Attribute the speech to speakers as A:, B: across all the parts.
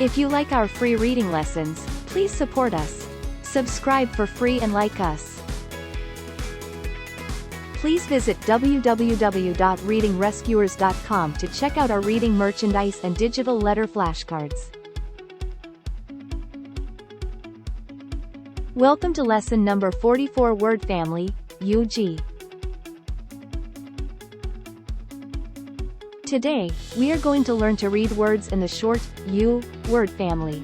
A: If you like our free reading lessons, please support us. Subscribe for free and like us. Please visit www.readingrescuers.com to check out our reading merchandise and digital letter flashcards. Welcome to lesson number 44, word family, UG. Today, we are going to learn to read words in the short U word family.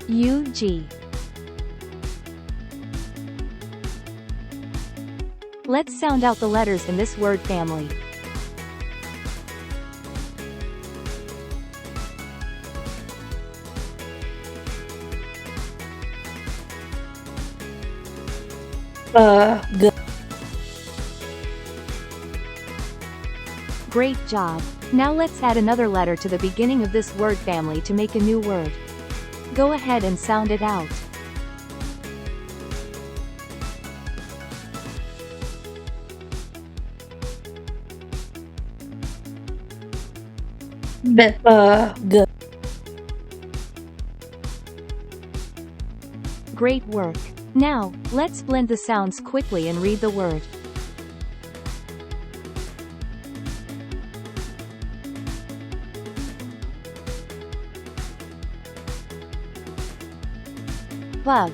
A: UG. Let's sound out the letters in this word family.
B: G.
A: Great job! Now let's add another letter to the beginning of this word family to make a new word. Go ahead and sound it out.
B: G.
A: Great work! Now, let's blend the sounds quickly and read the word. Bug.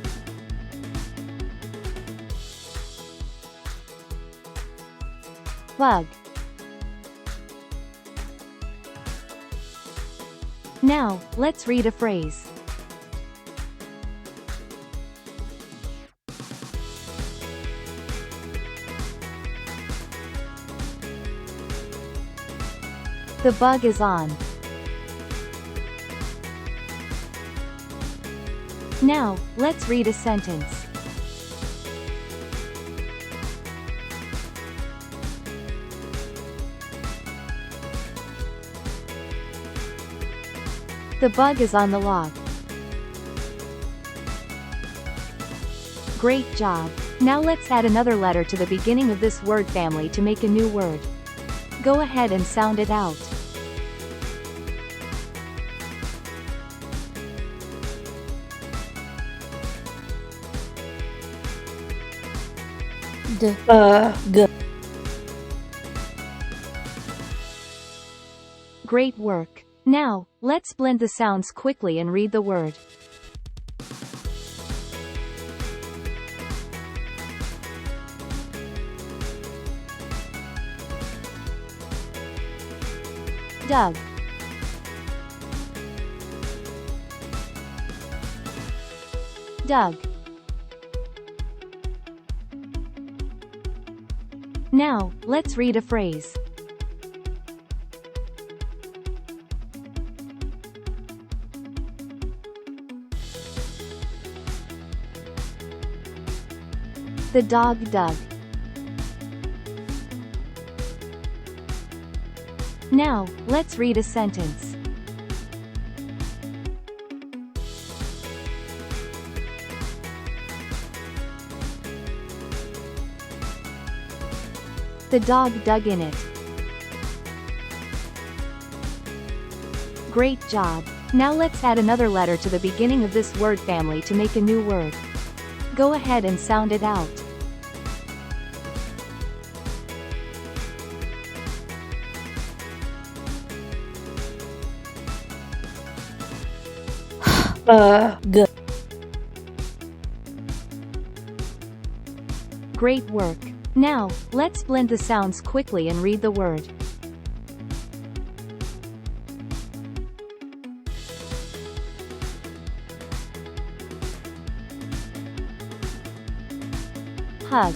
A: Bug. Now, let's read a phrase. The bug is on. Now, let's read a sentence. The bug is on the log. Great job! Now let's add another letter to the beginning of this word family to make a new word. Go ahead and sound it out.
B: G.
A: Great work! Now, let's blend the sounds quickly and read the word. Dug. Dug. Now, let's read a phrase. The dog dug. Now, let's read a sentence. The dog dug in it. Great job! Now let's add another letter to the beginning of this word family to make a new word. Go ahead and sound it out.
B: G.
A: Great work! Now, let's blend the sounds quickly and read the word. Hug.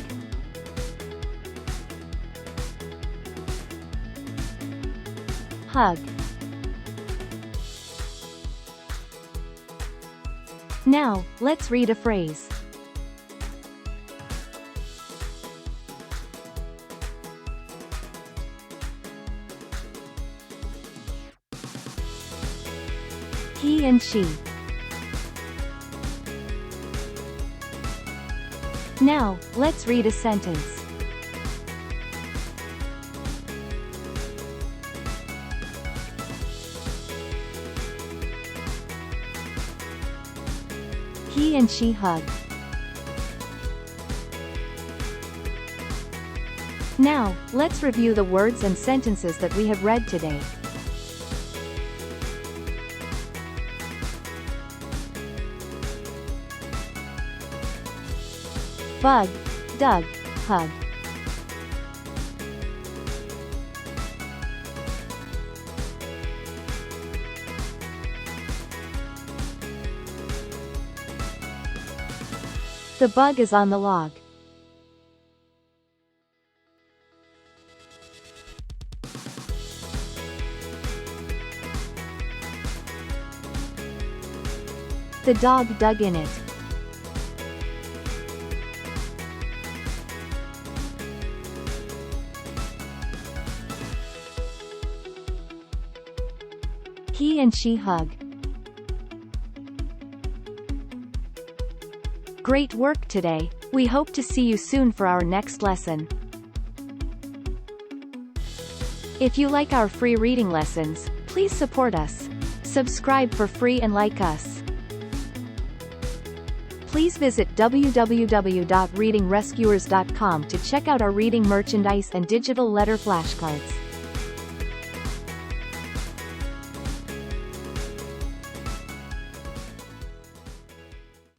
A: Hug. Now, let's read a phrase. He and she. Now, let's read a sentence. He and she hug. Now, let's review the words and sentences that we have read today. Bug, dug, hug. The bug is on the log. The dog dug in it. He and she hug. Great work today. We hope to see you soon for our next lesson. If you like our free reading lessons, please support us. Subscribe for free and like us. Please visit www.readingrescuers.com to check out our reading merchandise and digital letter flashcards.